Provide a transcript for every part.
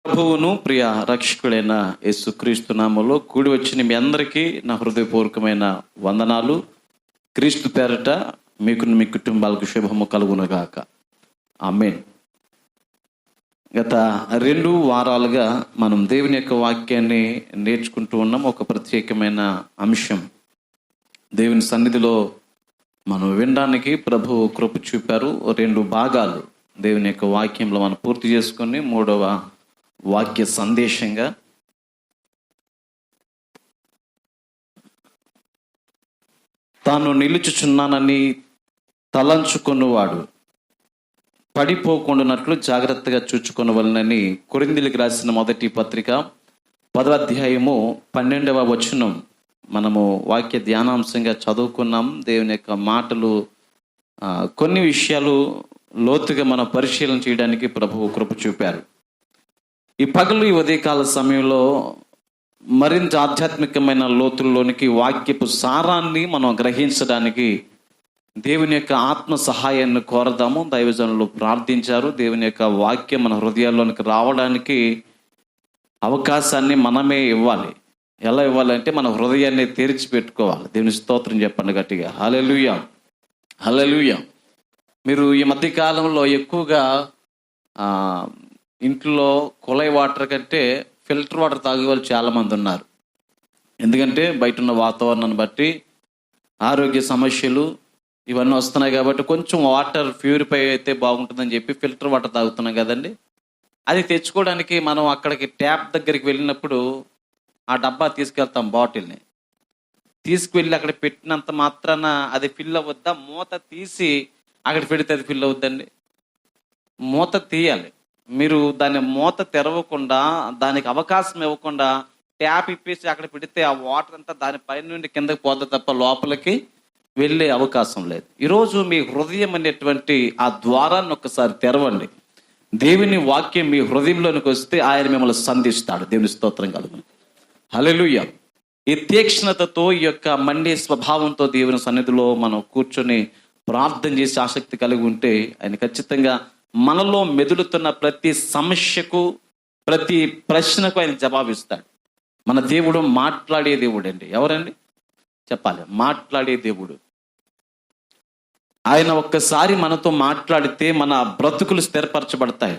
ప్రభువును ప్రియ రక్షకుడైన యేసుక్రీస్తు నామములో కూడి వచ్చిన మీ అందరికీ నా హృదయపూర్వకమైన వందనాలు. క్రీస్తు పేరట మీకు మీ కుటుంబాలకు శుభము కలుగునుగాక. ఆమేన్. గత 2 వారాలుగా మనం దేవుని యొక్క వాక్యాన్ని నేర్చుకుంటూ ఉన్నాం. ఒక ప్రత్యేకమైన అంశం దేవుని సన్నిధిలో మనం వినడానికి ప్రభు కృప చూపారు. 2 భాగాలు దేవుని యొక్క వాక్యంలో మనం పూర్తి చేసుకొని 3వ వాక్య సందేశంగా తాను నిలుచుచున్నానని తలంచుకొనువాడు పడిపోకుండానట్లు జాగ్రత్తగా చూచుకొనవలనని కొరింథీయులకు రాసిన మొదటి పత్రిక 10వ అధ్యాయము 12వ వచనం మనము వాక్య ధ్యానాంశంగా చదువుకున్నాం. దేవుని యొక్క మాటలు కొన్ని విషయాలు లోతుగా మనం పరిశీలన చేయడానికి ప్రభువు కృప చూపారు. ఈ పగలు ఈ ఉదయకాల సమయంలో మరింత ఆధ్యాత్మికమైన లోతుల్లోనికి వాక్యపు సారాన్ని మనం గ్రహించడానికి దేవుని యొక్క ఆత్మ సహాయాన్ని కోరదాము. దైవజనులు ప్రార్థించారు. దేవుని యొక్క వాక్యం మన హృదయాల్లోనికి రావడానికి అవకాశాన్ని మనమే ఇవ్వాలి. ఎలా ఇవ్వాలంటే మన హృదయాన్ని తెరిచి పెట్టుకోవాలి. దేవుని స్తోత్రం చెప్పండి గట్టిగా. హల్లెలూయా, హల్లెలూయా. మీరు ఈ మధ్య కాలంలో ఎక్కువగా ఇంట్లో కుళాయి వాటర్ కంటే ఫిల్టర్ వాటర్ తాగే వాళ్ళు చాలామంది ఉన్నారు. ఎందుకంటే బయట ఉన్న వాతావరణాన్ని బట్టి ఆరోగ్య సమస్యలు ఇవన్నీ వస్తున్నాయి కాబట్టి కొంచెం వాటర్ ప్యూరిఫై అయితే బాగుంటుందని చెప్పి ఫిల్టర్ వాటర్ తాగుతున్నాం కదండి. అది తెచ్చుకోవడానికి మనం అక్కడికి ట్యాప్ దగ్గరికి వెళ్ళినప్పుడు ఆ డబ్బా తీసుకెళ్తాం. బాటిల్ని తీసుకువెళ్ళి అక్కడ పెట్టినంత మాత్రాన అది ఫిల్ అవ్వద్దా? మూత తీసి అక్కడ పెడితే అది ఫిల్ అవుద్దండి. మూత తీయాలి. మీరు దాన్ని మూత తెరవకుండా, దానికి అవకాశం ఇవ్వకుండా ట్యాప్ ఇప్పేసి అక్కడ పెడితే ఆ వాటర్ అంతా దాని పైన నుండి కిందకి పోతే తప్ప లోపలికి వెళ్ళే అవకాశం లేదు. ఈరోజు మీ హృదయం అనేటువంటి ఆ ద్వారాన్ని ఒక్కసారి తెరవండి. దేవుని వాక్యం మీ హృదయంలోనికి వస్తే ఆయన మిమ్మల్ని సంధిస్తాడు. దేవుని స్తోత్రం కలుగును. హల్లెలూయా. ఈ తీక్ష్ణతతో, ఈ యొక్క మండే స్వభావంతో దేవుని సన్నిధిలో మనం కూర్చొని ప్రార్థన చేసి ఆసక్తి కలిగి ఉంటే ఆయన ఖచ్చితంగా మనలో మెదులుతున్న ప్రతి సమస్యకు, ప్రతి ప్రశ్నకు ఆయన జవాబిస్తాడు. మన దేవుడు మాట్లాడే దేవుడు అండి. ఎవరండి చెప్పాలి? మాట్లాడే దేవుడు. ఆయన ఒక్కసారి మనతో మాట్లాడితే మన బ్రతుకులు స్థిరపరచబడతాయి.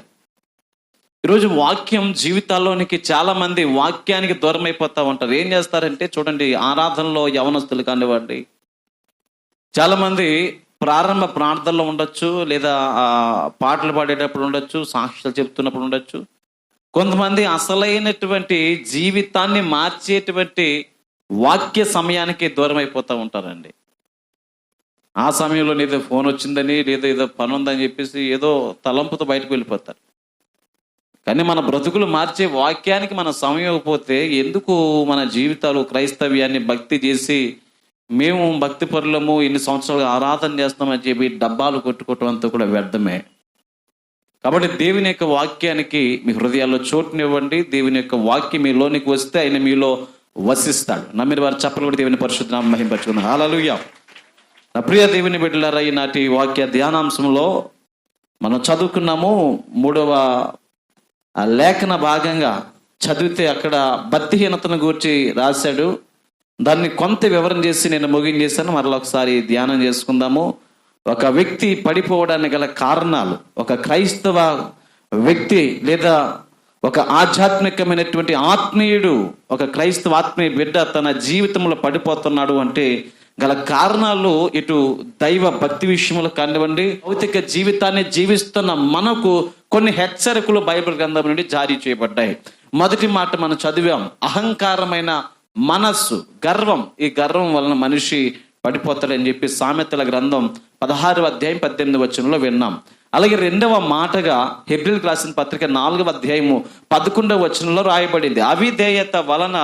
ఈరోజు వాక్యం జీవితాల్లోనికి చాలా మంది వాక్యానికి దూరం అయిపోతూ ఉంటారు. ఏం చేస్తారంటే చూడండి, ఆరాధనలో యవనస్తులు కానివ్వండి, చాలా మంది ప్రారంభ ప్రార్థనలో ఉండొచ్చు, లేదా పాటలు పాడేటప్పుడు ఉండొచ్చు, సాక్ష్యాలు చెప్తున్నప్పుడు ఉండొచ్చు. కొంతమంది అసలైనటువంటి జీవితాన్ని మార్చేటువంటి వాక్య సమయానికి దూరం అయిపోతూ ఉంటారండి. ఆ సమయంలో ఏదో ఫోన్ వచ్చిందని, లేదా ఏదో పని ఉందని చెప్పేసి ఏదో తలంపుతో బయటకు వెళ్ళిపోతారు. కానీ మన బ్రతుకులు మార్చే వాక్యానికి మన సమయం ఇవ్వకపోతే ఎందుకు మన జీవితాలు క్రైస్తవ్యాన్ని భక్తి చేసి మేము భక్తి పరులము ఇన్ని సంవత్సరాలుగా ఆరాధన చేస్తామని చెప్పి డబ్బాలు కొట్టుకోవటం అంతా కూడా వ్యర్థమే. కాబట్టి దేవుని యొక్క వాక్యానికి మీ హృదయాల్లో చోటునివ్వండి. దేవుని యొక్క వాక్యం మీలోనికి వస్తే ఆయన మీలో వసిస్తాడు. నమ్మిన వారు చప్పలు కూడా దేవుని పరిశుద్ధ నామమున మహిమపరచుకుందాం. హల్లెలూయా. నా ప్రియ దేవుని బిడ్డలారా, ఈనాటి వాక్య ధ్యానాంశంలో మనం చదువుకున్నాము. 3వ లేఖన భాగంగా చదివితే అక్కడ భక్తిహీనతను గురించి రాశాడు. దాన్ని కొంత వివరణ చేసి నేను ముగించేశాను. మరలా ఒకసారి ధ్యానం చేసుకుందాము. ఒక వ్యక్తి పడిపోవడానికి గల కారణాలు, ఒక క్రైస్తవ వ్యక్తి లేదా ఒక ఆధ్యాత్మికమైనటువంటి ఆత్మీయుడు, ఒక క్రైస్తవ ఆత్మీయ బిడ్డ తన జీవితంలో పడిపోతున్నాడు అంటే గల కారణాలు ఇటు దైవ భక్తి విషయంలో కానివ్వండి, భౌతిక జీవితాన్ని జీవిస్తున్న మనకు కొన్ని హెచ్చరికలు బైబిల్ గ్రంథం నుండి జారీ చేయబడ్డాయి. మొదటి మాట మనం చదివాం, అహంకారమైన మనస్సు, గర్వం. ఈ గర్వం వలన మనిషి పడిపోతాడని చెప్పి సామెతల గ్రంథం 16వ అధ్యాయం 18వ వచనంలో విన్నాం. అలాగే 2వ మాటగా హెబ్రీయులకు రాసిన పత్రిక 4వ అధ్యాయము 11వ వచనంలో రాయబడింది, అవిధేయత వలన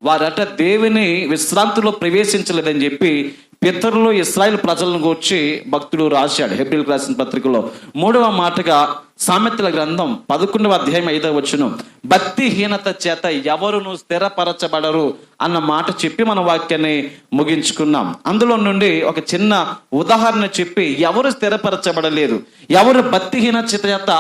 వారట దేవుని విశ్రాంతిలో ప్రవేశించలేదని చెప్పి పితరులు ఇశ్రాయేలు ప్రజలను గూర్చి భక్తుడు రాశాడు హెబ్రీయులకు రాసిన పత్రికలో. 3వ మాటగా సామెతల గ్రంథం 11వ అధ్యాయం 5వ వచనం, భక్తిహీనత చేత ఎవరును స్థిరపరచబడరు అన్న మాట చెప్పి మన వాక్యాన్ని ముగించుకున్నాం. అందులో నుండి ఒక చిన్న ఉదాహరణ చెప్పి ఎవరు స్థిరపరచబడలేదు, ఎవరు భక్తిహీనత చేత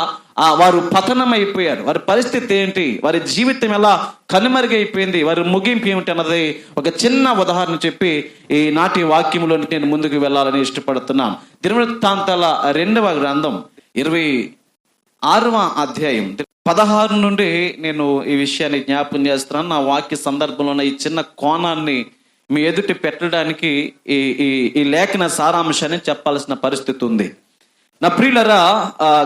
వారు పతనం అయిపోయారు. వారి పరిస్థితి ఏంటి, వారి జీవితం ఎలా కనుమరుగైపోయింది, వారి ముగింపు ఏమిటి అన్నది ఒక చిన్న ఉదాహరణ చెప్పి ఈ నాటి వాక్యంలోనికి నేను ముందుకు వెళ్ళాలని ఇష్టపడుతున్నాను. దినవృత్తాంతాల 2వ గ్రంథం 26వ అధ్యాయం 16 నుండి నేను ఈ విషయాన్ని జ్ఞాపకం చేస్తున్నాను. నా వాక్య సందర్భంలో ఉన్న ఈ చిన్న కోణాన్ని మీ ఎదుటి పెట్టడానికి ఈ లేఖన సారాంశాన్ని చెప్పాల్సిన పరిస్థితి ఉంది. నా ప్రియులరా,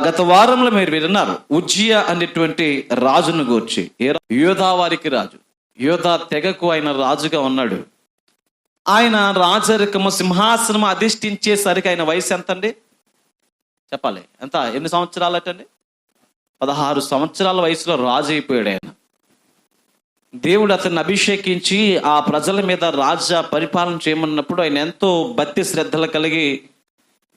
గత వారంలో మీరు విన్నారు ఉజ్జియా అనేటువంటి రాజును గూర్చి. యోధా వారికి రాజు, యోధా తెగకు ఆయన రాజుగా ఉన్నాడు. ఆయన రాజరికము సింహాసనము అధిష్ఠించేసరికి ఆయన వయసు ఎంత అండి చెప్పాలి? ఎంత, ఎన్ని సంవత్సరాలటండి? 16 సంవత్సరాల వయసులో రాజు అయిపోయాడు ఆయన. దేవుడు అతన్ని అభిషేకించి ఆ ప్రజల మీద రాజ్య పరిపాలన చేయమన్నప్పుడు ఆయన ఎంతో భక్తి శ్రద్ధలు కలిగి,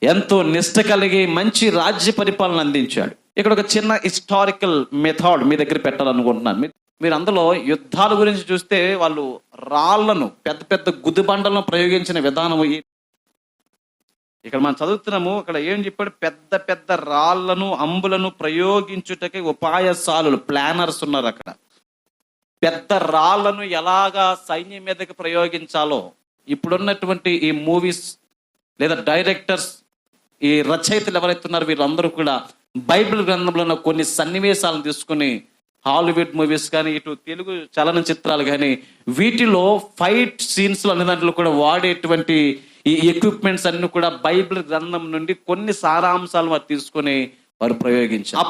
ఎంతో నిష్ట కలిగి మంచి రాజ్య పరిపాలన అందించాడు. ఇక్కడ ఒక చిన్న హిస్టారికల్ మెథడ్ మీ దగ్గర పెట్టాలనుకుంటున్నాను. మీరు అందులో యుద్ధాల గురించి చూస్తే వాళ్ళు రాళ్లను, పెద్ద పెద్ద గుదిబండలను ప్రయోగించిన విధానం. ఇక్కడ మనం చదువుతున్నాము, అక్కడ ఏం చెప్పాడు? పెద్ద పెద్ద రాళ్లను, అంబులను ప్రయోగించుటకి ఉపాయశాలులు, ప్లానర్స్ ఉన్నారు అక్కడ. పెద్ద రాళ్లను ఎలాగా సైన్యం మీదకి ప్రయోగించాలో ఇప్పుడున్నటువంటి ఈ మూవీస్ లేదా డైరెక్టర్స్, ఈ రచయితలు ఎవరైతే ఉన్నారో వీళ్ళందరూ కూడా బైబిల్ గ్రంథంలో ఉన్న కొన్ని సన్నివేశాలను తీసుకుని హాలీవుడ్ మూవీస్ కానీ, ఇటు తెలుగు చలనచిత్రాలు కానీ, వీటిలో ఫైట్ సీన్స్ అనే దాంట్లో కూడా వాడేటువంటి ఈ ఎక్విప్మెంట్స్ అన్ని కూడా బైబిల్ గ్రంథం నుండి కొన్ని సారాంశాలు వారు తీసుకొని వారు ప్రయోగించారు.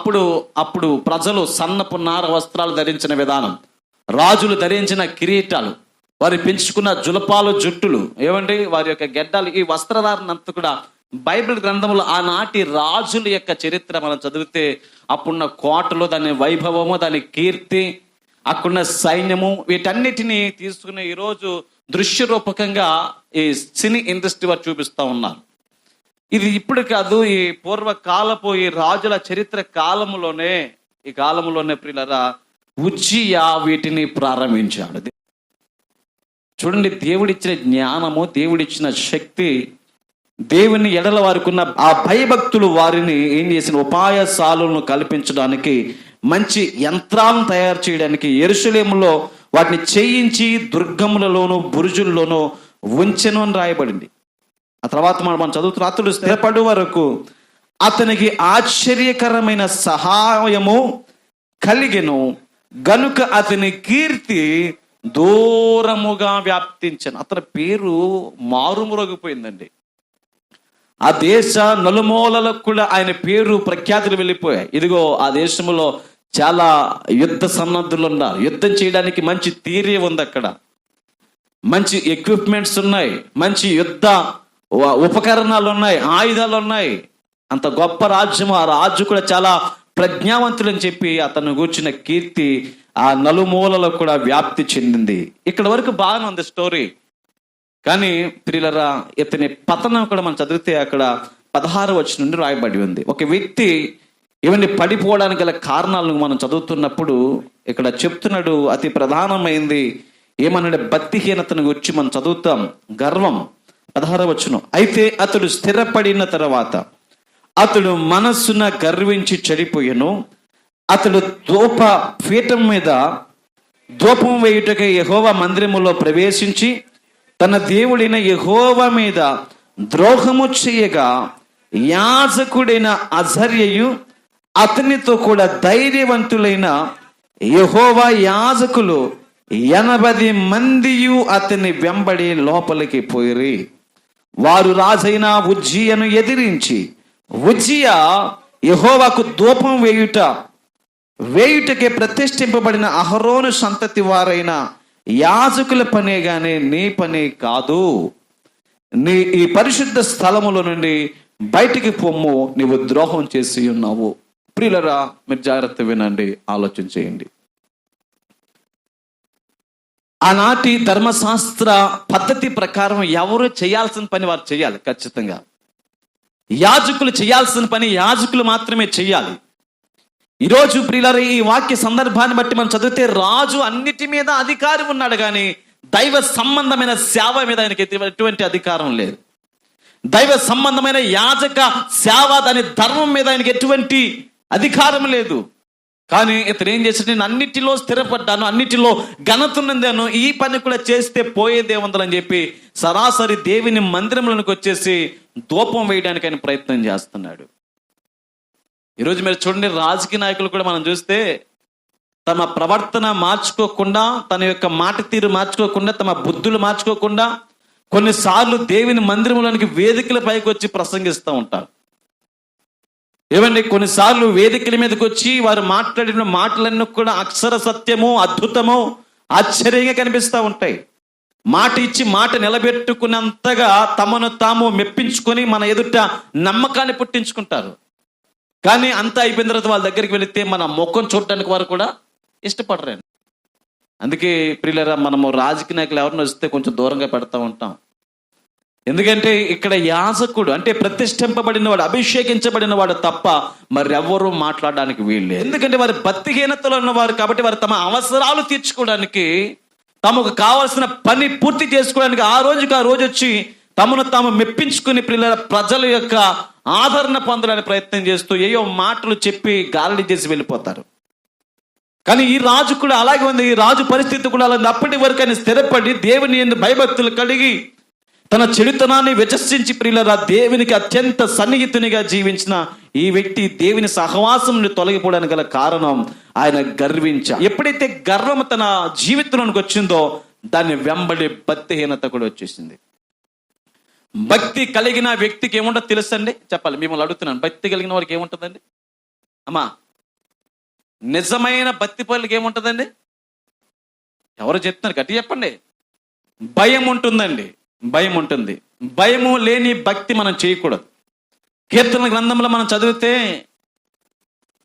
అప్పుడు ప్రజలు సన్నపు నార వస్త్రాలు ధరించిన విధానం, రాజులు ధరించిన కిరీటాలు, వారు పెంచుకున్న జులపాలు, జుట్టులు, ఏమండి వారి యొక్క గెడ్డాలు, ఈ వస్త్రధారణ అంతా కూడా బైబిల్ గ్రంథంలో ఆనాటి రాజుల యొక్క చరిత్ర మనం చదివితే అప్పుడున్న కోటలో దాని వైభవము, దాని కీర్తి, అక్కడున్న సైన్యము, వీటన్నిటిని తీసుకుని ఈరోజు దృశ్య రూపకంగా ఈ సినీ ఇండస్ట్రీ వారు చూపిస్తూ ఉన్నారు. ఇది ఇప్పుడు కాదు, ఈ పూర్వకాలపు ఈ రాజుల చరిత్ర ఈ కాలంలోనే ప్రియులరా ఉజ్జియా వీటిని ప్రారంభించాడు. చూడండి, దేవుడిచ్చిన జ్ఞానము, దేవుడిచ్చిన శక్తి, దేవుని ఎడల వారికి ఉన్న ఆ భయభక్తులు వారిని ఏం చేసిన ఉపాయశాలను కల్పించడానికి, మంచి యంత్రాలను తయారు చేయడానికి యెరూషలేములో వాటిని చేయించి దుర్గములలోను బురుజుల్లోనూ ఉంచెను అని రాయబడింది. ఆ తర్వాత మనం చదువుతున్న, అతడు స్థిరపడు వరకు అతనికి ఆశ్చర్యకరమైన సహాయము కలిగెను గనుక అతని కీర్తి దూరముగా వ్యాప్తించను. అతని పేరు మారుమరుగిపోయిందండి. ఆ దేశ నలుమూలలకు కూడా ఆయన పేరు ప్రఖ్యాతులు వెళ్ళిపోయాయి. ఇదిగో ఆ దేశంలో చాలా యుద్ధ సన్నద్ధులు ఉన్నారు, యుద్ధం చేయడానికి మంచి థియరీ ఉంది, అక్కడ మంచి ఎక్విప్మెంట్స్ ఉన్నాయి, మంచి యుద్ధ ఉపకరణాలు ఉన్నాయి, ఆయుధాలు ఉన్నాయి. అంత గొప్ప రాజ్యం, ఆ రాజు కూడా చాలా ప్రజ్ఞావంతులు అని చెప్పి అతను కూర్చున్న కీర్తి ఆ నలుమూలలో కూడా వ్యాప్తి చెందింది. ఇక్కడ వరకు బాగానే ఉంది స్టోరీ. కానీ ప్రియులరా, ఇతని పతనం కూడా మనం చదివితే అక్కడ 16వ వచనం నుండి రాయబడి ఉంది. ఒక వ్యక్తి ఇవన్నీ పడిపోవడానికి గల కారణాలను మనం చదువుతున్నప్పుడు ఇక్కడ చెప్తున్నాడు. అతి ప్రధానమైంది ఏమన్నాడు? భక్తిహీనతను గురించి మనం చదువుతాం. గర్వం. 16వ వచనం, అయితే అతడు స్థిరపడిన తర్వాత అతడు మనస్సున గర్వించి చెడిపోయెను. అతడు ధూప పీఠం మీద ధూపం వేయుటకై యెహోవా మందిరములో ప్రవేశించి తన దేవుడైన యెహోవా మీద ద్రోహము చేయగా యాజకుడైన అజర్యయు అతనితో కూడా ధైర్యవంతులైన యెహోవా యాజకులు 80 మందియు అతని వెంబడి లోపలికి పోయిరి. వారు రాజైన ఉజ్జియాను ఎదిరించి, ఉజ్జియా యెహోవాకు ధూపం వేయుటకే ప్రతిష్ఠింపబడిన అహరోను సంతతి వారైన యాజకుల పనే గాని నీ పని కాదు, నీ ఈ పరిశుద్ధ స్థలములో నుండి బయటికి పొమ్ము, నీవు ద్రోహం చేసి ఉన్నావు. ప్రియులరా, మీరు జాగ్రత్త వినండి, ఆలోచన చేయండి. ఆనాటి ధర్మశాస్త్ర పద్ధతి ప్రకారం ఎవరు చేయాల్సిన పని వారు చేయాలి. ఖచ్చితంగా యాజకులు చేయాల్సిన పని యాజకులు మాత్రమే చేయాలి. ఈరోజు ప్రియులారా, ఈ వాక్య సందర్భాన్ని బట్టి మనం చదివితే రాజు అన్నిటి మీద అధికారం ఉన్నాడు, కానీ దైవ సంబంధమైన సేవ మీద ఆయనకి ఎటువంటి అధికారం లేదు. దైవ సంబంధమైన యాజక సేవ, దాని ధర్మం మీద ఆయనకి ఎటువంటి అధికారం లేదు. కానీ ఇతను ఏం చేశాడు, నేను అన్నిటిలో స్థిరపడ్డాను, అన్నిటిలో ఘనత పొందాను, ఈ పని కూడా చేస్తే పోయేదేముందని చెప్పి సరాసరి దేవుని మందిరంలోనికి వచ్చేసి ధూపం వేయడానికి ఆయన ప్రయత్నం చేస్తున్నాడు. ఈరోజు మీరు చూడండి, రాజకీయ నాయకులు కూడా మనం చూస్తే తమ ప్రవర్తన మార్చుకోకుండా, తన యొక్క మాట తీరు మార్చుకోకుండా, తమ బుద్ధులు మార్చుకోకుండా కొన్నిసార్లు దేవుని మందిరంలోనికి వేదికల పైకి వచ్చి ప్రసంగిస్తూ ఉంటారు. ఏమండి, కొన్నిసార్లు వేదికల మీదకి వచ్చి వారు మాట్లాడిన మాటలన్నీ కూడా అక్షర సత్యము, అద్భుతము, ఆశ్చర్యంగా కనిపిస్తూ ఉంటాయి. మాట ఇచ్చి మాట నిలబెట్టుకున్నంతగా తమను తాము మెప్పించుకొని మన ఎదుట నమ్మకాన్ని పుట్టించుకుంటారు. కానీ అంతా అయిపోయిన తర్వాత వాళ్ళ దగ్గరికి వెళితే మన ముఖం చూడటానికి వారు కూడా ఇష్టపడరండి. అందుకే ప్రియులారా, మనము రాజకీయ నాయకులు ఎవరిని వస్తే కొంచెం దూరంగా పెడతా ఉంటాం. ఎందుకంటే ఇక్కడ యాజకుడు అంటే ప్రతిష్ఠింపబడిన వాడు, అభిషేకించబడిన వాడు తప్ప మరెవ్వరూ మాట్లాడడానికి వీళ్ళు. ఎందుకంటే వారి భక్తిహీనతలో ఉన్నవారు కాబట్టి వారు తమ అవసరాలు తీర్చుకోవడానికి, తమకు కావాల్సిన పని పూర్తి చేసుకోవడానికి ఆ రోజుకి ఆ రోజు వచ్చి తమను తాము మెప్పించుకుని ప్రజల యొక్క ఆదరణ పొందడానికి ప్రయత్నం చేస్తూ ఏయో మాటలు చెప్పి గాలి చేసి వెళ్ళిపోతారు. కానీ ఈ రాజు కూడా అలాగే ఉంది. ఈ రాజు పరిస్థితి కూడా అలా. అప్పటి వరకు ఆయన స్థిరపడి దేవుని యందు భయభక్తులు కలిగి తన చెడుతనాన్ని విచర్శించి ప్రియులారా దేవునికి అత్యంత సన్నిహితునిగా జీవించిన ఈ వ్యక్తి దేవుని సహవాసం నుండి తొలగిపోవడానికి గల కారణం ఆయన ఎప్పుడైతే గర్వం తన జీవితంలోనికి వచ్చిందో దాన్ని వెంబడి భక్తిహీనత కూడా వచ్చేసింది. భక్తి కలిగిన వ్యక్తికి ఏముంటుందో తెలుసండి? చెప్పాలి, మిమ్మల్ని అడుగుతున్నాను. భక్తి కలిగిన వారికి ఏముంటుందండి అమ్మా? నిజమైన భక్తి పనులకి ఏముంటుందండి? ఎవరు చెప్తున్నారు? గట్టి చెప్పండి. భయం ఉంటుందండి, భయం ఉంటుంది. భయము లేని భక్తి మనం చేయకూడదు. కీర్తన గ్రంథంలో మనం చదివితే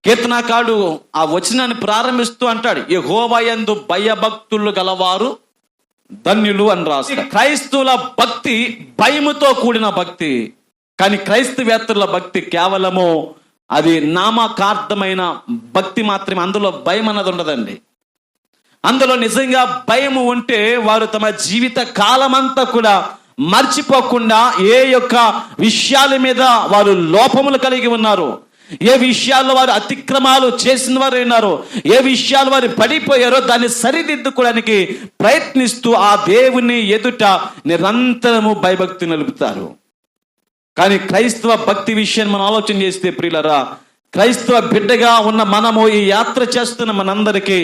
కీర్తనకారుడు ఆ వచనాన్ని ప్రారంభిస్తూ అంటాడు, యెహోవా యందు భయభక్తులు గలవారు ధన్యులు అని రాస్తాడు. క్రైస్తవుల భక్తి భయముతో కూడిన భక్తి. కానీ క్రైస్తవేతరుల భక్తి కేవలము అది నామకార్థమైన భక్తి మాత్రమే. అందులో భయం అన్నది ఉండదండి. అందులో నిజంగా భయము ఉంటే వారు తమ జీవిత కాలమంతా కూడా మర్చిపోకుండా ఏ యొక్క విషయాల మీద వారు లోపములు కలిగి ఉన్నారు, ఏ విషయాల్లో వారు అతిక్రమాలు చేసిన వారు ఉన్నారు, ఏ విషయాలు వారు పడిపోయారో దాన్ని సరిదిద్దుకోవడానికి ప్రయత్నిస్తూ ఆ దేవుని ఎదుట నిరంతరము భయభక్తి నిలుపుతారు. కానీ క్రైస్తవ భక్తి విషయాన్ని మనం ఆలోచన చేస్తే ప్రియులరా, క్రైస్తవ బిడ్డగా ఉన్న మనము ఈ యాత్ర చేస్తున్న మనందరికీ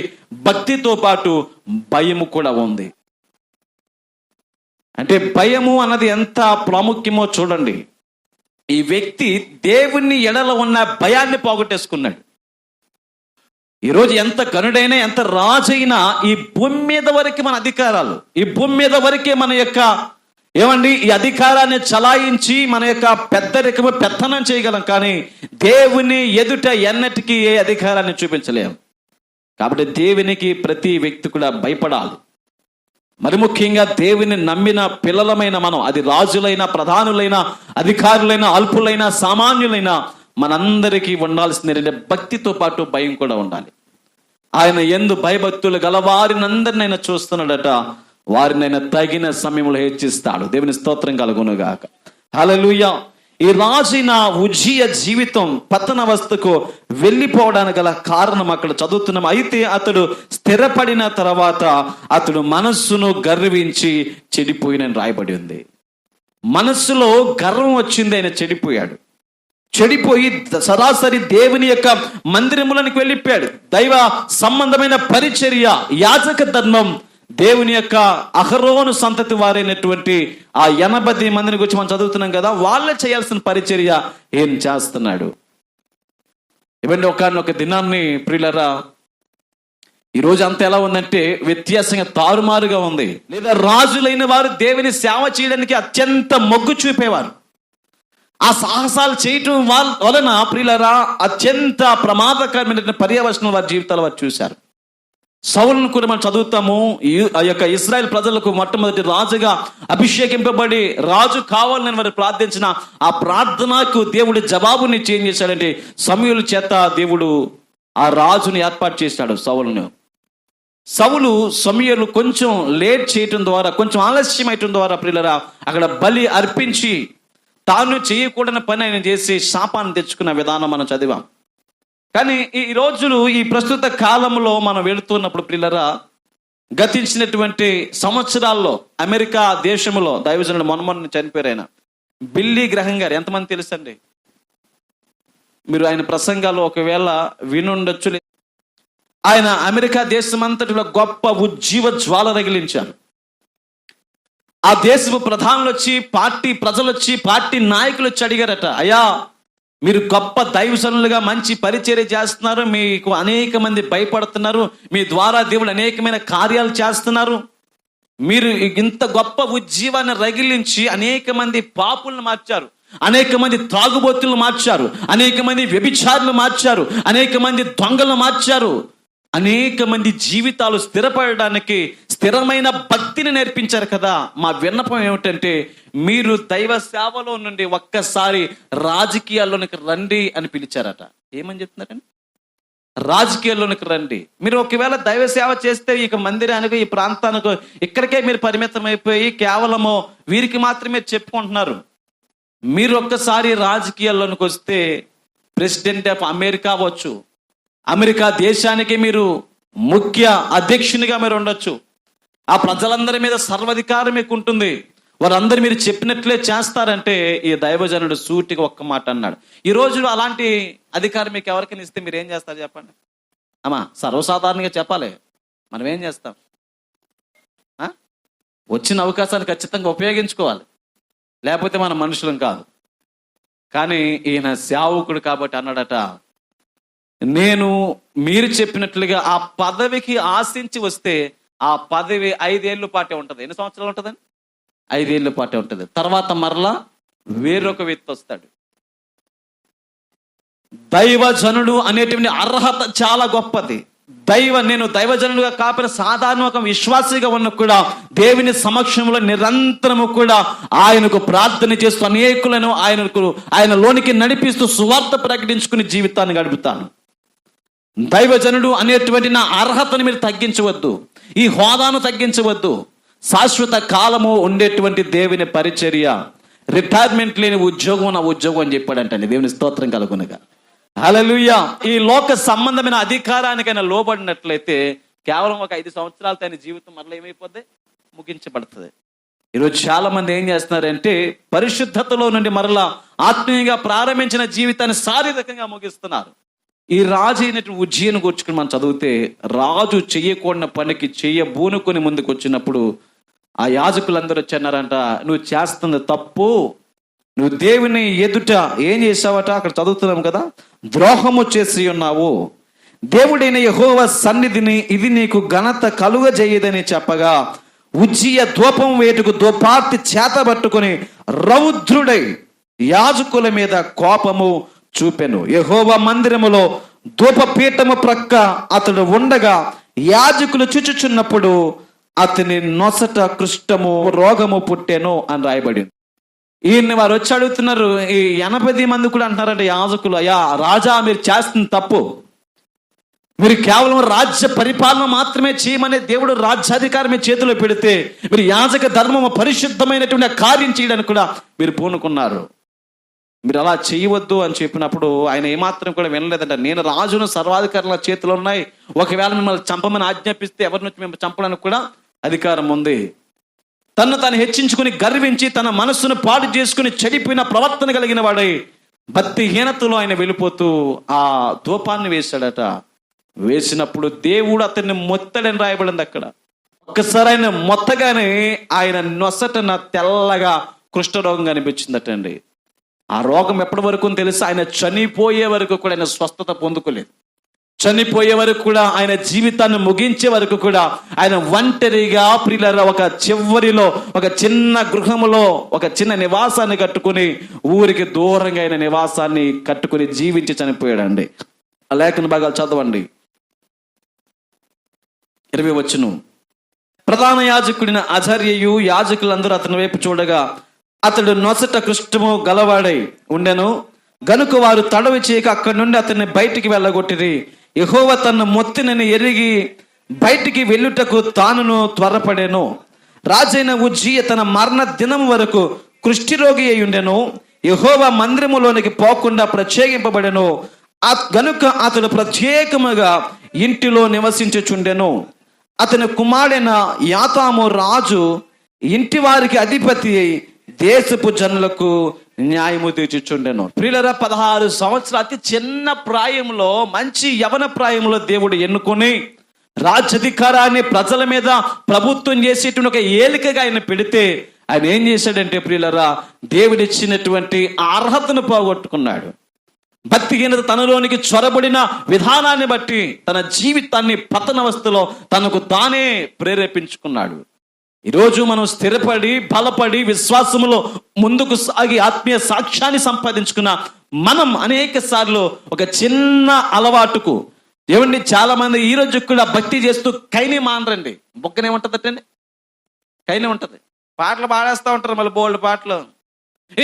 భక్తితో పాటు భయము కూడా ఉంది. అంటే భయము అన్నది ఎంత ప్రాముఖ్యమో చూడండి. ఈ వ్యక్తి దేవుని ఎడల ఉన్న భయాన్ని పోగొట్టేసుకున్నాడు. ఈరోజు ఎంత గనుడైనా, ఎంత రాజైనా ఈ భూమి మీద వరకే మన అధికారాలు, ఈ భూమి మీద వరకే మన యొక్క ఈ అధికారాన్ని చలాయించి మన యొక్క పెద్దరికము పెత్తనం చేయగలం. కానీ దేవుని ఎదుట ఎన్నటికీ ఏ అధికారాన్ని చూపించలేము. కాబట్టి దేవునికి ప్రతి వ్యక్తి కూడా భయపడాలి. మరి ముఖ్యంగా దేవుని నమ్మిన పిల్లలమైన మనం, అది రాజులైన, ప్రధానులైన, అధికారులైన, అల్పులైన, సామాన్యులైన మనందరికీ ఉండాల్సింది భక్తితో పాటు భయం కూడా ఉండాలి. ఆయన యందు భయభక్తులు గలవారినందరినైనా చూస్తున్నాడట, వారినైనా తగిన సమయంలో హెచ్చిస్తాడు. దేవుని స్తోత్రం కలుగునుగాక. హల్లెలూయా. ఈ రాజైన ఉజ్జియా జీవితం పతనవస్థకు వెళ్ళిపోవడానికి గల కారణం అక్కడ చదువుతున్నాం. అయితే అతడు స్థిరపడిన తర్వాత అతడు మనస్సును గర్వించి చెడిపోయినని రాయబడి ఉంది. మనస్సులో గర్వం వచ్చింది, ఆయన చెడిపోయాడు. చెడిపోయి సరాసరి దేవుని యొక్క మందిరములకు వెళ్ళిపోయాడు. దైవ సంబంధమైన పరిచర్య, యాజక ధర్మం, దేవుని యొక్క అహరోను సంతతి వారైనటువంటి ఆ 80 మందిని గురించి మనం చదువుతున్నాం కదా, వాళ్ళే చేయాల్సిన పరిచర్య ఏం చేస్తున్నాడు? ఇవన్నీ ఒకనొక దినాన్ని ప్రియులరా, ఈరోజు అంత ఎలా ఉందంటే వ్యత్యాసంగా తారుమారుగా ఉంది. లేదా రాజులైన వారు దేవుని సేవ చేయడానికి అత్యంత మొగ్గు చూపేవారు. ఆ సాహసాలు చేయటం వలన ప్రియులరా అత్యంత ప్రమాదకరమైన పర్యవసనం వారి జీవితాలు వారు చూశారు. సౌలును కూడా మనం చదువుతాము. ఆ యొక్క ఇశ్రాయేల్ ప్రజలకు మొట్టమొదటి రాజుగా అభిషేకింపబడి రాజు కావాలని వారు ప్రార్థించిన ఆ ప్రార్థనకు దేవుడి జవాబుని చేంజ్ చేశాడంటే సమూయేలు చేత దేవుడు ఆ రాజుని ఏర్పాటు చేశాడు సౌలును. సమూయేలు కొంచెం లేట్ చేయటం ద్వారా, కొంచెం ఆలస్యం అయటం ద్వారా ప్రియులరా అక్కడ బలి అర్పించి తాను చేయకూడని పని ఆయన చేసి శాపాన్ని తెచ్చుకున్న విధానం మనం చదివాం. కానీ ఈ రోజులు ఈ ప్రస్తుత కాలంలో మనం వెళుతున్నప్పుడు ప్రియులరా, గతించినటువంటి సంవత్సరాల్లో అమెరికా దేశంలో దైవజనుడు మొన్న చనిపోయారు ఆయన, బిల్లీ గ్రహం గారు. ఎంతమంది తెలుసండి? మీరు ఆయన ప్రసంగాలు ఒకవేళ వినుండొచ్చు. ఆయన అమెరికా దేశమంతటిలో గొప్ప ఉజ్జీవ జ్వాల రగిలించారు. ఆ దేశపు ప్రధానులు వచ్చి, ప్రజలు వచ్చి, పార్టీ నాయకులు వచ్చి అడిగారట, అయ్యా మీరు గొప్ప దైవజనులుగా మంచి పరిచర్య చేస్తున్నారు, మీకు అనేక మంది భయపడుతున్నారు, మీ ద్వారా దేవుడు అనేకమైన కార్యాలు చేస్తున్నారు, మీరు ఇంత గొప్ప ఉజ్జీవాన్ని రగిలించి అనేక మంది పాపులను మార్చారు, అనేక మంది త్రాగుబోతులను మార్చారు, అనేక మంది వ్యభిచారులు మార్చారు, అనేక మంది దొంగలను మార్చారు, అనేక మంది జీవితాలు స్థిరపడడానికి స్థిరమైన భక్తిని నేర్పించారు కదా. మా విన్నపం ఏమిటంటే, మీరు దైవ సేవలో నుండి ఒక్కసారి రాజకీయాల్లోనికి రండి అని పిలిచారట. ఏమని చెప్తున్నారండి? రాజకీయాల్లోనికి రండి. మీరు ఒకవేళ దైవ సేవ చేస్తే ఇక మందిరానికి, ఈ ప్రాంతానికి, ఇక్కడికే మీరు పరిమితం అయిపోయి కేవలము వీరికి మాత్రమే చెప్పుకుంటున్నారు. మీరు ఒక్కసారి రాజకీయాల్లోనికి వస్తే ప్రెసిడెంట్ ఆఫ్ అమెరికా అవ్వచ్చు, అమెరికా దేశానికి మీరు ముఖ్య అధ్యక్షునిగా మీరు ఉండొచ్చు, ఆ ప్రజలందరి మీద సర్వాధికారం మీకు ఉంటుంది, వారందరూ మీరు చెప్పినట్లే చేస్తారంటే ఈ దైవజనుడు సూటిగా ఒక్క మాట అన్నాడు. ఈ రోజు అలాంటి అధికారం మీకు ఎవరికైనా ఇస్తే మీరు ఏం చేస్తారు చెప్పండి? అమ్మా, సర్వసాధారణంగా చెప్పాలి, మనం ఏం చేస్తాం? వచ్చిన అవకాశాన్ని ఖచ్చితంగా ఉపయోగించుకోవాలి, లేకపోతే మన మనుషులం కాదు. కానీ ఈయన సేవకుడు కాబట్టి అన్నాడట, నేను మీరు చెప్పినట్లుగా ఆ పదవికి ఆశించి వస్తే ఆ పదవి 5 ఏళ్ళ పాటే ఉంటుంది. ఎన్ని సంవత్సరాలు ఉంటుందండి? 5 ఏళ్ళ పాటే ఉంటుంది. తర్వాత మరలా వేరొక వ్యక్తి వస్తాడు. దైవజనుడు అనేటువంటి అర్హత చాలా గొప్పది. నేను దైవజనుడుగా కాపిన సాధారణ ఒక విశ్వాసిగా ఉన్న కూడా దేవుని సమక్షంలో నిరంతరము కూడా ఆయనకు ప్రార్థన చేస్తూ అనేకులను ఆయనలోనికి నడిపిస్తూ సువార్త ప్రకటించుకుని జీవితాన్ని గడుపుతాను. దైవజనుడు అనేటువంటి నా అర్హతను మీరు తగ్గించవద్దు, ఈ హోదాను తగ్గించవద్దు. శాశ్వత కాలము ఉండేటువంటి దేవుని పరిచర్య, రిటైర్మెంట్ లేని ఉద్యోగం నా ఉద్యోగం అని చెప్పాడంటండి. దేవుని స్తోత్రం కలుగునగా. హల్లెలూయా. ఈ లోక సంబంధమైన అధికారానికైనా లోబడినట్లయితే కేవలం ఒక 5 సంవత్సరాలతో ఆయన జీవితం మరలా ఏమైపోద్ది? ముగించబడుతుంది. ఈరోజు చాలా మంది ఏం చేస్తున్నారంటే పరిశుద్ధతలో నుండి మరలా ఆత్మీయంగా ప్రారంభించిన జీవితాన్ని శారీరకంగా ముగిస్తున్నారు. ఈ రాజు అయినటువంటి ఉజ్జీని కూర్చుకుని మనం చదివితే, రాజు చెయ్యకూడని పనికి చెయ్యబూనుకొని ముందుకు వచ్చినప్పుడు ఆ యాజకులందరూ వచ్చన్నారంట, నువ్వు చేస్తుంది తప్పు, నువ్వు దేవుని ఎదుట ఏం చేసావట? అక్కడ చదువుతున్నాం కదా, ద్రోహము చేసి ఉన్నావు, దేవుడైన యెహోవా సన్నిధిని ఇది నీకు ఘనత కలుగజేయదని చెప్పగా, ఉజ్జియ ధూపం వేటుకు ధూపార్తి చేత పట్టుకొని రౌద్రుడై యాజకుల మీద కోపము చూపెను. యెహోవా మందిరములో ధూపపీఠము ప్రక్క అతడు ఉండగా యాజకులు చుచుచున్నప్పుడు అతని నొసట కుష్ఠము రోగము పుట్టెను అని రాయబడింది. ఈయన్ని వారు వచ్చి అడుగుతున్నారు, ఈ 80 మంది కూడా అంటున్నారంటే యాజకులు, అయ్యా రాజా మీరు చేస్తుంది తప్పు, మీరు కేవలం రాజ్య పరిపాలన మాత్రమే చేయమనే దేవుడు రాజ్యాధికారమే చేతిలో పెడితే మీరు యాజక ధర్మము పరిశుద్ధమైనటువంటి కార్యం చేయడానికి కూడా మీరు పూనుకున్నారు, మీరు అలా చేయవద్దు అని చెప్పినప్పుడు ఆయన ఏమాత్రం కూడా వినలేదంట. నేను రాజును, సర్వాధికారుల చేతిలో ఉన్నాయి, ఒకవేళ మిమ్మల్ని చంపమని ఆజ్ఞాపిస్తే ఎవరిని వచ్చి మేము చంపడానికి కూడా అధికారం ఉంది. తను హెచ్చించుకుని గర్వించి తన మనస్సును పాడు చేసుకుని చెడిపోయిన ప్రవర్తన కలిగిన వాడై భక్తిహీనతలో ఆయన వెళ్ళిపోతూ ఆ ధూపాన్ని వేశాడట. వేసినప్పుడు దేవుడు అతన్ని మొత్తడని రాయబడింది అక్కడ. ఒక్కసారి ఆయన మొత్తగానే ఆయన నొసటన తెల్లగా కుష్ఠరోగం కనిపించిందటండి. ఆ రోగం ఎప్పటి వరకు తెలుసు? ఆయన చనిపోయే వరకు కూడా ఆయన స్వస్థత పొందుకోలేదు. చనిపోయే వరకు కూడా, ఆయన జీవితాన్ని ముగించే వరకు కూడా ఆయన ఒంటరిగా ప్రియులారా ఒక చివరిలో ఒక చిన్న గృహములో ఒక చిన్న నివాసాన్ని కట్టుకుని, ఊరికి దూరంగా ఆయన నివాసాన్ని కట్టుకుని జీవించి చనిపోయాడండి. ఆ లేఖన భాగాలు చదవండి. 20 వచ్చును. ప్రధాన యాజకుడిన అజర్యయు యాజకులందరూ అతని వైపు చూడగా అతడు నొసట కుష్ఠము గలవాడై ఉండెను గనుక వారు తడవి చేయక అక్కడి నుండి అతన్ని బయటికి వెళ్ళగొట్టిరి. యెహోవా తన మొత్తినని ఎరిగి బయటికి వెళ్ళుటకు తానును త్వరపడెను. రాజైన ఉజ్జియ తన మరణ దినం వరకు కుష్ఠిరోగి అయి ఉండెను. యెహోవా మందిరములోనికి పోకుండా ప్రత్యేకింపబడెను. గనుక అతడు ప్రత్యేకముగా ఇంటిలో నివసించుచుండెను. అతని కుమారుడైన యాతాము రాజు ఇంటి వారికి అధిపతి అయి దేశపు జనులకు న్యాయము తీర్చుచుండెను. ప్రియులరా, 16 సంవత్సరాలు అతి చిన్న ప్రాయంలో, మంచి యవన ప్రాయంలో దేవుడు ఎన్నుకొని రాజ్యాధికారాన్ని ప్రజల మీద ప్రభుత్వం చేసేటువంటి ఒక ఏలికగా ఆయన పెడితే ఆయన ఏం చేశాడంటే ప్రియులరా, దేవుడిచ్చినటువంటి అర్హతను పోగొట్టుకున్నాడు. భక్తిహీనత తనలోనికి చొరబడిన విధానాన్ని బట్టి తన జీవితాన్ని పతనవస్థలో తనకు తానే ప్రేరేపించుకున్నాడు. ఈరోజు మనం స్థిరపడి బలపడి విశ్వాసములో ముందుకు సాగి ఆత్మీయ సాక్ష్యాన్ని సంపాదించుకున్న మనం అనేక సార్లు ఒక చిన్న అలవాటుకు ఏమండి, చాలా మంది ఈ రోజు కూడా భక్తి చేస్తూ కైని మానరండి. బొక్కనేముంటది అంటే కైనే ఉంటది, పాటలు పాడేస్తూ ఉంటారు, మళ్ళీ బోల్డ్ పాటలు.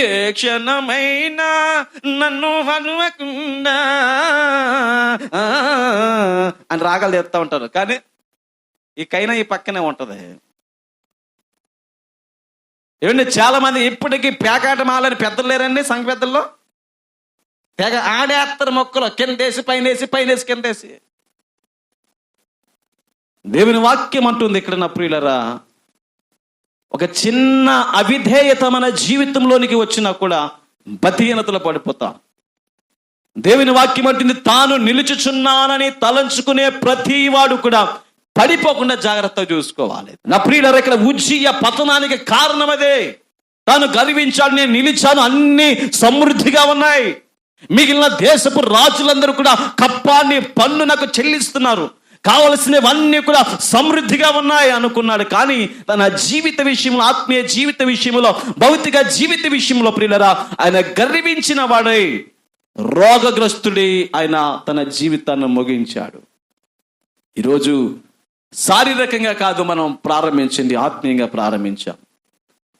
ఏ క్షణమైనా నన్ను హనుమకుండా అని రాగాలు తెస్తా ఉంటారు, కానీ ఈ కైనా ఈ పక్కనే ఉంటది. ఏమండి, చాలా మంది ఇప్పటికీ పేకాట మాలని పెద్దలు లేరండి, సంఘ పెద్దల్లో తెగ ఆడేస్తారు మొక్కలు, కిందేసి పైనేసి పైనేసి కిందేసి. దేవుని వాక్యం అంటుంది ఇక్కడ నా ప్రియులరా, ఒక చిన్న అవిధేయత మన జీవితంలోనికి వచ్చినా కూడా బతిహీనతలో పడిపోతాం. దేవుని వాక్యం అంటుంది, తాను నిలుచుచున్నానని తలంచుకునే ప్రతి వాడు కూడా పడిపోకుండా జాగ్రత్తగా చూసుకోవాలి. నా ప్రియులరా, ఇక్కడ ఉజ్జియా పతనానికి కారణం అదే. తాను గర్వించాడు, నేను నిలిచాను, అన్ని సమృద్ధిగా ఉన్నాయి, మిగిలిన దేశపు రాజులందరూ కూడా కప్పాన్ని పన్ను నాకు చెల్లిస్తున్నారు, కావలసినవన్నీ కూడా సమృద్ధిగా ఉన్నాయి అనుకున్నాడు. కానీ తన జీవిత విషయంలో, ఆత్మీయ జీవిత విషయంలో, భౌతిక జీవిత విషయంలో ప్రియులరా, ఆయన గర్వించిన వాడై రోగగ్రస్తుడి ఆయన తన జీవితాన్ని ముగించాడు. ఈరోజు శారీరకంగా కాదు మనం ప్రారంభించింది, ఆత్మీయంగా ప్రారంభించాం.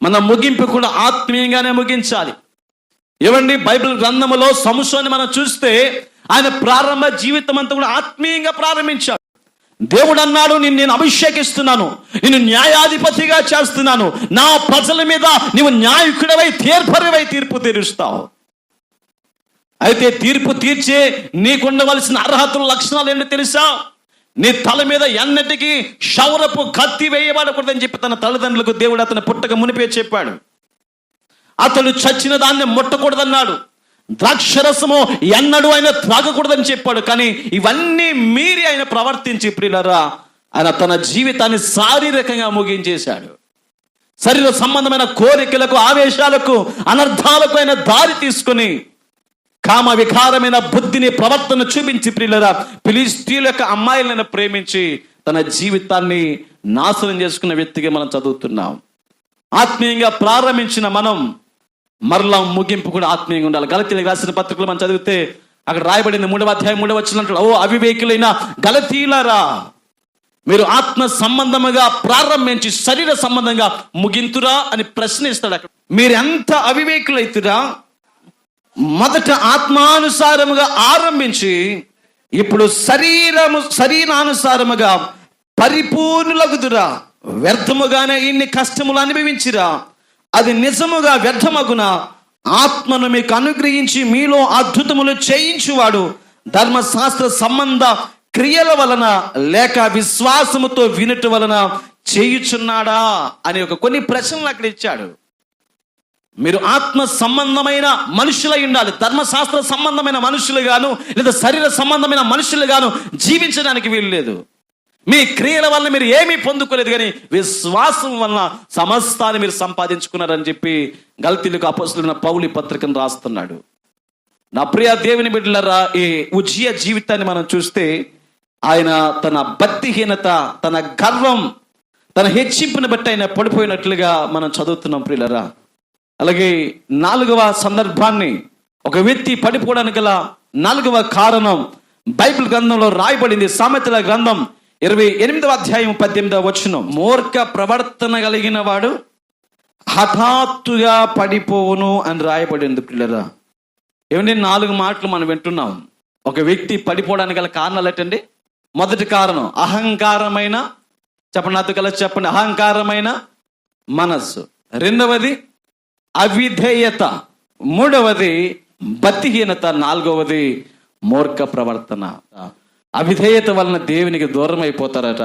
మన ముగింపు కూడా ఆత్మీయంగానే ముగించాలి. ఏమండి, బైబిల్ గ్రంథములో సంసోన్ని మనం చూస్తే ఆయన ప్రారంభ జీవితం అంతా కూడా ఆత్మీయంగా ప్రారంభించాడు. దేవుడు అన్నాడు, నేను అభిషేకిస్తున్నాను, నిన్ను న్యాయాధిపతిగా చేస్తున్నాను, నా ప్రజల మీద నీవు న్యాయకుడివై తీర్పరివై తీర్పు తీరుస్తావు. అయితే తీర్పు తీర్చే నీకుండవలసిన అర్హతలు, లక్షణాలు ఏంటో తెలుసా? నీ తల మీద ఎన్నటికీ క్షౌరపు కత్తి వేయబడకూడదని చెప్పి తన తల్లిదండ్రులకు దేవుడు అతను పుట్టక మునిపే చెప్పాడు. అతడు చచ్చిన దాన్ని ముట్టకూడదన్నాడు. ద్రాక్షరసము ఎన్నడూ ఆయన త్రాగకూడదని చెప్పాడు. కానీ ఇవన్నీ మీరి ఆయన ప్రవర్తించి ప్రియులరా, ఆయన తన జీవితాన్ని శారీరకంగా ముగించేశాడు. శరీర సంబంధమైన కోరికలకు, ఆవేశాలకు, అనర్థాలకు ఆయన దారి తీసుకుని కామ వికారమైన బుద్ధిని, ప్రవర్తన చూపించి ప్రియులరా, ఫిలిష్తీయుల యొక్క అమ్మాయిలను ప్రేమించి తన జీవితాన్ని నాశనం చేసుకున్న వ్యక్తిగా మనం చదువుతున్నాం. ఆత్మీయంగా ప్రారంభించిన మనం మరలా ముగింపు కూడా ఆత్మీయంగా ఉండాలి. గలతీయులకు రాసిన పత్రికలు మనం చదివితే అక్కడ రాయబడింది 3వ అధ్యాయం 3వ వచనం అంటాడు, ఓ అవివేకులైన గలతీయులారా, మీరు ఆత్మ సంబంధముగా ప్రారంభించి శరీర సంబంధంగా ముగింతురా అని ప్రశ్నిస్తాడు. అక్కడ మీరు ఎంత అవివేకులైతురా, మొదట ఆత్మానుసారముగా ఆరంభించి ఇప్పుడు శరీరానుసారముగా పరిపూర్ణులగుదురా, వ్యర్థముగానే ఇన్ని కష్టములు అనుభవించిరా, అది నిజముగా వ్యర్థమగున, ఆత్మను మీకు అనుగ్రహించి మీలో అద్భుతములు చేయించువాడు ధర్మశాస్త్ర సంబంధ క్రియల వలన లేక విశ్వాసముతో వినుట వలన చేయుచున్నాడా అని కొన్ని ప్రశ్నలు అక్కడ ఇచ్చాడు. మీరు ఆత్మ సంబంధమైన మనుషులై ఉండాలి. ధర్మశాస్త్ర సంబంధమైన మనుషులుగాను లేదా శరీర సంబంధమైన మనుషులుగాను జీవించడానికి వీలు లేదు. మీ క్రియల వల్ల మీరు ఏమీ పొందుకోలేదు, కానీ విశ్వాసం వలన సమస్తాన్ని మీరు సంపాదించుకున్నారని చెప్పి గలతీయులకు అపోస్తలుడైన పౌలు పత్రికను రాస్తున్నాడు. నా ప్రియ దేవుని బిడ్డలారా, ఈ ఉజ్జియా జీవితాన్ని మనం చూస్తే ఆయన తన భక్తిహీనత, తన గర్వం, తన హెచ్చింపుని బట్టి ఆయన పడిపోయినట్లుగా మనం చదువుతున్నాం ప్రియులరా. అలాగే 4వ సందర్భాన్ని, ఒక వ్యక్తి పడిపోవడానికి గల 4వ కారణం బైబిల్ గ్రంథంలో రాయబడింది. సామెతల గ్రంథం 28వ అధ్యాయం 18వ వచనం, మూర్ఖ ప్రవర్తన కలిగిన వాడు హఠాత్తుగా పడిపోవును అని రాయబడింది పిల్లరా. ఏమండి, 4 మాటలు మనం వింటున్నాం. ఒక వ్యక్తి పడిపోవడానికి గల కారణాలు ఏంటండి? మొదటి కారణం అహంకారమైన, చెప్పండి నాతో కలిసి చెప్పండి, అహంకారమైన మనస్సు. 2వది అవిధేయత. 3వది భక్తిహీనత. 4వది మూర్ఖ ప్రవర్తన. అవిధేయత వలన దేవునికి దూరం అయిపోతారట.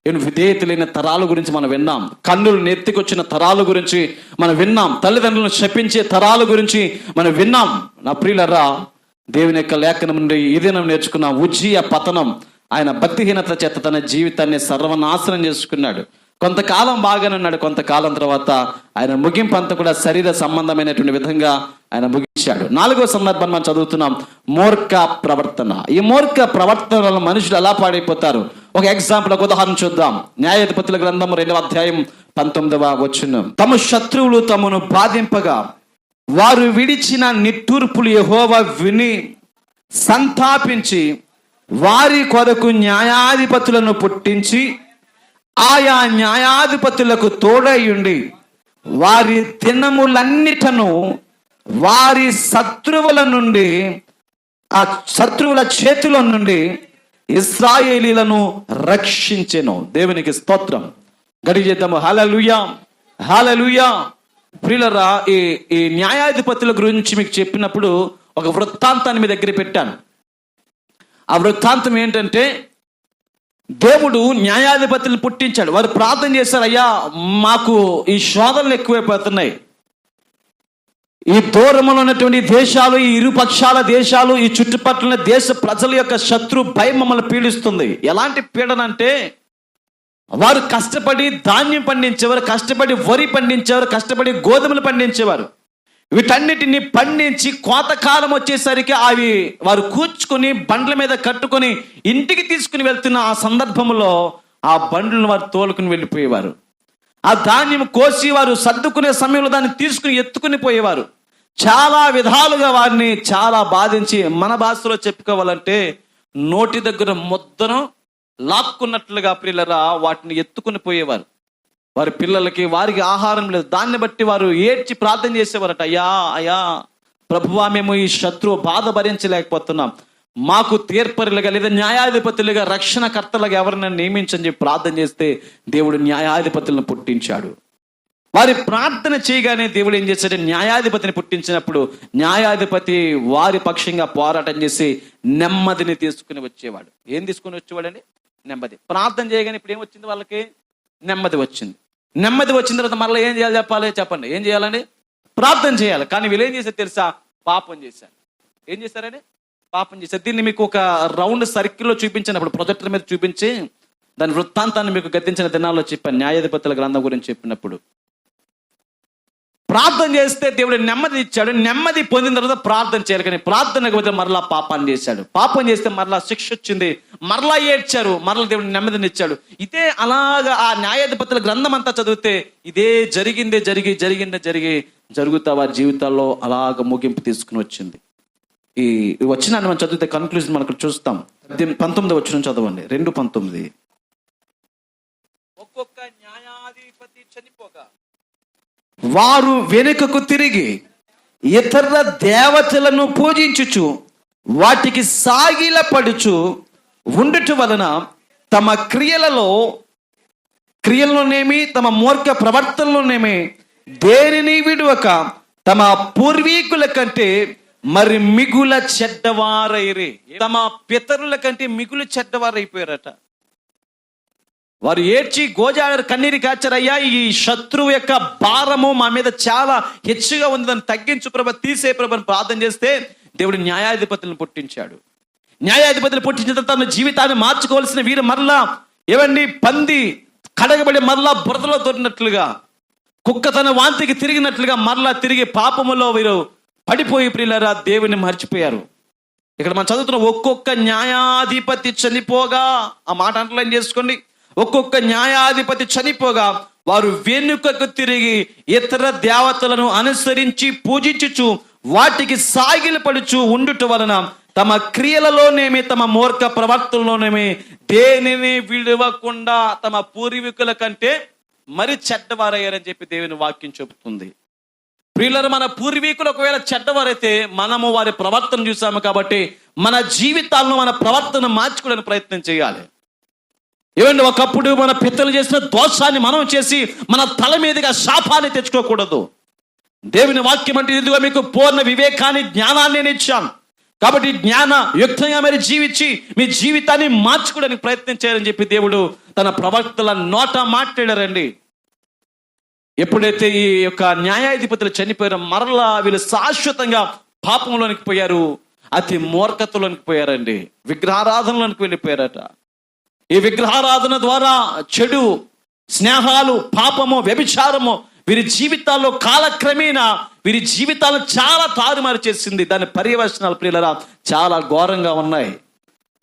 విధేయత లేని తరాల గురించి మనం విన్నాం. కన్నులు నెత్తికొచ్చిన తరాల గురించి మనం విన్నాం. తల్లిదండ్రులను శపించే తరాల గురించి మనం విన్నాం. నా ప్రియులరా, దేవుని యొక్క లేఖనం నుండి ఈ దినం నేర్చుకున్న ఉజ్జియా పతనం, ఆయన భక్తిహీనత చేత తన జీవితాన్ని సర్వనాశనం చేసుకున్నాడు. కొంతకాలం బాగానే ఉన్నాడు. కొంతకాలం తర్వాత ఆయన ముగింపు అంతా కూడా శరీర సంబంధమైనటువంటి విధంగా ఆయన ముగించాడు. 4వ సందర్భం మనం చదువుతున్నాం, మూర్ఖ ప్రవర్తన. ఈ మూర్ఖ ప్రవర్తన వల్ల మనుషులు ఎలా పాడైపోతారు? ఒక ఎగ్జాంపుల్, ఒక ఉదాహరణ చూద్దాం. న్యాయాధిపతుల గ్రంథం 2వ అధ్యాయం 19వ వచనం. తమ శత్రువులు తమను బాధింపగా వారు విడిచిన నిట్టూర్పులు యెహోవా విని సంతాపించి వారి కొరకు న్యాయాధిపతులను పుట్టించి ఆయా న్యాయాధిపతులకు తోడయుండి వారి దినములన్నిటను వారి శత్రువుల నుండి, ఆ శత్రువుల చేతుల నుండి ఇశ్రాయేలీలను రక్షించెను. దేవునికి స్తోత్రం. గడి చేద్దాము. హల్లెలూయా, హల్లెలూయా. ప్రియులరా, ఈ న్యాయాధిపతుల గురించి మీకు చెప్పినప్పుడు ఒక వృత్తాంతాన్ని మీ దగ్గర పెట్టాను. ఆ వృత్తాంతం ఏంటంటే, దేవుడు న్యాయాధిపతులను పుట్టించాడు. వారు ప్రార్థన చేశారు, అయ్యా మాకు ఈ శోధనలు ఎక్కువైపోతున్నాయి. ఈ దూరంలో ఉన్నటువంటి దేశాలు, ఈ ఇరుపక్షాల దేశాలు, ఈ చుట్టుపక్కల దేశ ప్రజల యొక్క శత్రు భయం మమ్మల్ని పీడిస్తుంది. ఎలాంటి పీడన అంటే, వారు కష్టపడి ధాన్యం పండించేవారు, కష్టపడి వరి పండించేవారు, కష్టపడి గోధుమలు పండించేవారు. వీటన్నిటిని పండించి కోతకాలం వచ్చేసరికి అవి వారు కూర్చుకొని బండ్ల మీద కట్టుకొని ఇంటికి తీసుకుని వెళ్తున్న ఆ సందర్భంలో ఆ బండ్లను వారు తోలుకుని వెళ్ళిపోయేవారు. ఆ ధాన్యం కోసి వారు సర్దుకునే సమయంలో దాన్ని తీసుకుని ఎత్తుకుని పోయేవారు. చాలా విధాలుగా వారిని చాలా బాధించి, మన భాషలో చెప్పుకోవాలంటే నోటి దగ్గర ముద్దను లాక్కున్నట్లుగా ప్రియులరా వాటిని ఎత్తుకుని పోయేవారు. వారి పిల్లలకి వారికి ఆహారం లేదు. దాన్ని బట్టి వారు ఏడ్చి ప్రార్థన చేసేవారట, అయ్యా అయ్యా ప్రభువా, మేము ఈ శత్రువు బాధ భరించలేకపోతున్నాం, మాకు తీర్పరులుగా లేదా న్యాయాధిపతులుగా రక్షణకర్తలుగా ఎవరినైనా నియమించని చెప్పి ప్రార్థన చేస్తే దేవుడు న్యాయాధిపతులను పుట్టించాడు. వారి ప్రార్థన చేయగానే దేవుడు ఏం చేశాడు? న్యాయాధిపతిని పుట్టించినప్పుడు న్యాయాధిపతి వారి పక్షంగా పోరాటం చేసి నెమ్మదిని తీసుకుని వచ్చేవాడు. ఏం తీసుకుని వచ్చేవాడండి? నెమ్మది. ప్రార్థన చేయగానే ఇప్పుడు ఏమొచ్చింది? వాళ్ళకి నెమ్మది వచ్చింది. నెమ్మది వచ్చిన తర్వాత మరలా ఏం చేయాలి చెప్పాలి? చెప్పండి, ఏం చేయాలండి? ప్రార్థన చేయాలి. కానీ వీళ్ళు ఏం చేశారు తెలుసా? పాపం చేశారు. ఏం చేశారండి? పాపం చేశారు. దీన్ని మీకు ఒక రౌండ్ సర్కిల్లో చూపించినప్పుడు, ప్రొజెక్టర్ మీద చూపించి దాని వృత్తాంతాన్ని మీకు గతించిన దినాల్లో చెప్పాను. న్యాయాధిపతుల గ్రంథం గురించి చెప్పినప్పుడు ప్రార్థన చేస్తే దేవుడు నెమ్మది ఇచ్చాడు. నెమ్మది పొందిన తర్వాత ప్రార్థన చేయాలి. కానీ ప్రార్థనకు మరలా పాపాన్ని చేశాడు. పాపం చేస్తే మరలా శిక్ష వచ్చింది. మరలా ఏడ్చారు. మరలా దేవుడు నెమ్మదిని ఇచ్చాడు. ఇదే అలాగా ఆ న్యాయాధిపతుల గ్రంథం అంతా చదివితే ఇదే జరుగుతా వారి జీవితాల్లో అలాగ ముగింపు తీసుకుని వచ్చింది. ఈ వచనాన్ని మనం చదివితే కన్క్లూజన్ మనకు చూస్తాం. 19వ వచనం చదవండి. 2:19. ఒక్కొక్క న్యాయాధిపతి చనిపోగా వారు వెనుకకు తిరిగి ఇతర దేవతలను పూజించుచు వాటికి సాగిలపడుచు ఉండుట వలన తమ క్రియలలోనేమి తమ మూర్ఖ ప్రవర్తనలోనేమి దేనిని విడువక తమ పూర్వీకుల కంటే మరి మిగుల చెడ్డవారైరే. తమ పితరుల కంటే మిగులు చెడ్డవారైపోయారట. వారు ఏడ్చి గోజారు కన్నీరు కాచారయ్యా, ఈ శత్రువు యొక్క భారము మా మీద చాలా హెచ్చుగా ఉంది, దాన్ని తగ్గించు ప్రభ, తీసే ప్రభని ప్రార్థన చేస్తే దేవుడు న్యాయాధిపతులను పుట్టించాడు. న్యాయాధిపతులు పుట్టించిన తర్వాత తన జీవితాన్ని మార్చుకోవాల్సిన వీరు మరలా ఏవండి పంది కడగబడి మరలా బురదలో దొరికినట్లుగా, కుక్క తన వాంతికి తిరిగినట్లుగా మరలా తిరిగి పాపములో వీరు పడిపోయి ప్రియులారా దేవుని మర్చిపోయారు. ఇక్కడ మనం చదువుతున్న ఒక్కొక్క న్యాయాధిపతి చనిపోగా, ఆ మాట అండర్లైన్ చేసుకోండి. ఒక్కొక్క న్యాయాధిపతి చనిపోగా వారు వెనుకకు తిరిగి ఇతర దేవతలను అనుసరించి పూజించుచు వాటికి సాగిలపడుచు ఉండుట వలన తమ క్రియలలోనేమి తమ మూర్ఖ ప్రవర్తనలోనేమి దేనిని విడవకుండా తమ పూర్వీకుల కంటే మరి చెడ్డవారయ్యారని చెప్పి దేవుని వాక్యం చెబుతుంది. ప్రియులారా, మన పూర్వీకులు ఒకవేళ చెడ్డవారైతే మనము వారి ప్రవర్తన చూసాము కాబట్టి మన జీవితాలను మన ప్రవర్తన మార్చుకోవడానికి ప్రయత్నం చేయాలి. ఏమండి, ఒకప్పుడు మన పితరులు చేసిన దోషాన్ని మనం చేసి మన తల మీదుగా శాపాన్ని తెచ్చుకోకూడదు. దేవుని వాక్యం అంటే ఇదిగో మీకు పూర్ణ వివేకాన్ని జ్ఞానాన్ని నేను ఇచ్చాను, కాబట్టి జ్ఞాన యుక్తంగా మీరు జీవించి మీ జీవితాన్ని మార్చుకోవడానికి ప్రయత్నం చేయాలని చెప్పి దేవుడు తన ప్రవక్తల నోట మాట్లాడారండి. ఎప్పుడైతే ఈ యొక్క న్యాయాధిపతులు చనిపోయారో మరలా వీళ్ళు శాశ్వతంగా పాపంలోనికి పోయారు, అతి మూర్ఖతలోనికి పోయారండి, విగ్రహారాధనలోనికి వెళ్ళిపోయారట. ఈ విగ్రహారాధన ద్వారా చెడు స్నేహాలు, పాపము, వ్యభిచారము వీరి జీవితాల్లో కాలక్రమేణా వీరి జీవితాలను చాలా తారుమారు చేసింది. దాని పర్యవసనాలు ప్రియులరా చాలా ఘోరంగా ఉన్నాయి.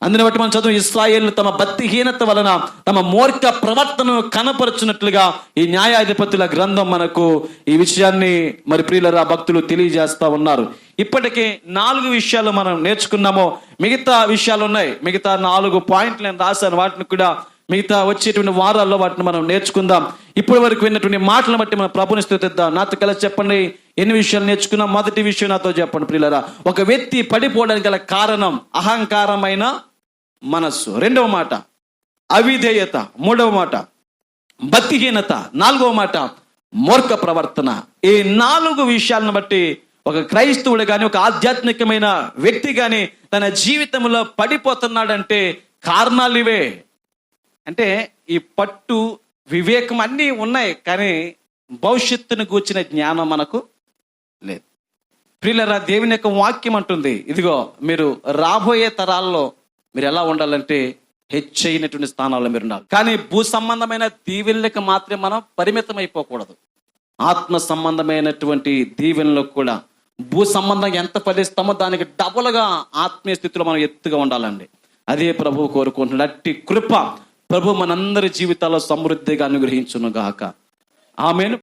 అందుని బట్టి మనం చదువు, ఇశ్రాయేలు తమ భక్తిహీనత వలన తమ మూర్ఖ ప్రవర్తనను కనపరుచున్నట్లుగా ఈ న్యాయాధిపతుల గ్రంథం మనకు ఈ విషయాన్ని మరి ప్రియులరా భక్తులు తెలియజేస్తా ఉన్నారు. ఇప్పటికే 4 విషయాలు మనం నేర్చుకున్నాము. మిగతా విషయాలు ఉన్నాయి, మిగతా 4 పాయింట్లు నేను రాశాను. వాటిని కూడా మిగతా వచ్చేటువంటి వారాల్లో వాటిని మనం నేర్చుకుందాం. ఇప్పటి వరకు విన్నటువంటి మాటలను బట్టి మనం ప్రభుని స్తుతిద్దాం. నాతో కలిసి చెప్పండి, ఎన్ని విషయాలు నేర్చుకున్నాం? మొదటి విషయం నాతో చెప్పండి ప్రియులరా. ఒక వ్యక్తి పడిపోవడానికి గల కారణం అహంకారమైన మనస్సు. 2వ మాట అవిధేయత. 3వ మాట భక్తిహీనత. 4వ మాట మూర్ఖ ప్రవర్తన. ఈ 4 విషయాలను బట్టి ఒక క్రైస్తవుడు కానీ ఒక ఆధ్యాత్మికమైన వ్యక్తి కానీ తన జీవితంలో పడిపోతున్నాడంటే కారణాలు ఇవే. అంటే ఈ పట్టు, వివేకం అన్నీ ఉన్నాయి, కానీ భవిష్యత్తును గూర్చిన జ్ఞానం మనకు లేదు. ప్రియులరా, దేవుని యొక్క వాక్యం అంటుంది, ఇదిగో మీరు రాబోయే తరాల్లో మీరు ఎలా ఉండాలంటే హెచ్చైనటువంటి స్థానాల్లో మీరు ఉండాలి. కానీ భూ సంబంధమైన దీవెనలకు మాత్రమే మనం పరిమితం అయిపోకూడదు. ఆత్మ సంబంధమైనటువంటి దీవెనలకు కూడా భూ సంబంధంగా ఎంత ఫలిస్తామో దానికి డబుల్గా ఆత్మీయ స్థితిలో మనం ఎత్తుగా ఉండాలండి. అదే ప్రభువు కోరుకుంటున్నాడు. అట్టి కృప ప్రభు మనందరి జీవితాల్లో సమృద్ధిగా అనుగ్రహించును గాక. ఆమేన్.